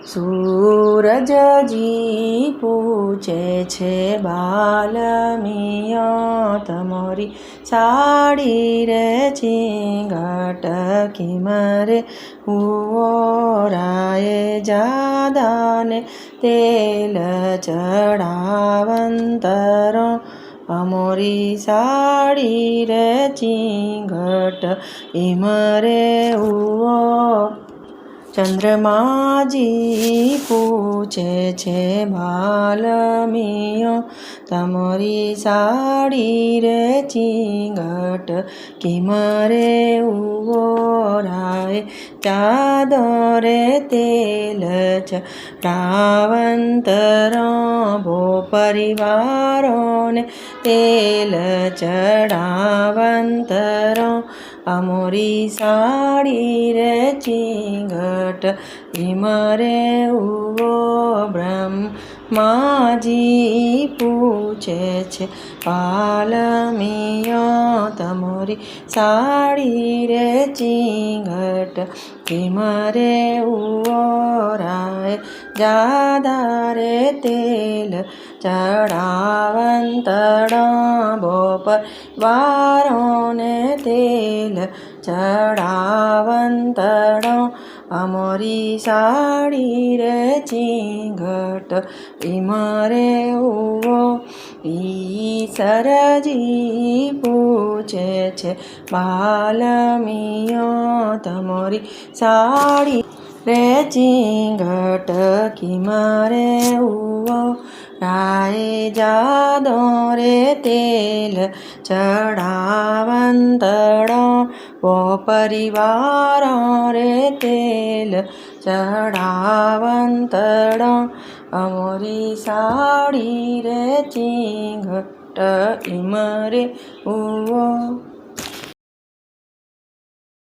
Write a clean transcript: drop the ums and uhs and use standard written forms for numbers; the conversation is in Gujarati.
સૂરજજી પૂછે છે બાલમિયા તમારી સાડી રે ચીંગાટ કિમરે હુઓરાએ જાદાને તેલ ચડાવંતરો અમોરી સાડી રે ચીંગટ ઇમરે હુઓ ચંદ્રમાજી પૂછે છે બાલમિયો તમારી સાડી રે ચીંગટ કિમરે ઉગોરાય ચાદરે તેલ ચડાવંતરો પરિવારોને તેલ ચડાવંતરો અમોરી સાડી રે ચીંગટ ઇમરે ઉવો બ્રહ્માજી પૂછે છે પાલમિયો તમારી સાડી રે ચીંગટ કિમરે ઉવો રાય જાદા રે તેલ ચડાવંતડા પરિવારોને તેલ ચડાવંતડો અમોરી સાડી રે ચીંગટ ઇમરે ઉવો ઈસરજી પૂછે છે બાલમિયો તમારી સાડી રે ચીંગટ કિમરે ઉવો રાય જાદો રે તેલ ચડાવંતડો પરિવાર રે તેલ ચડાવંતડો અમોરી સાડી રે ચીંગટ ઇમરે ઉવો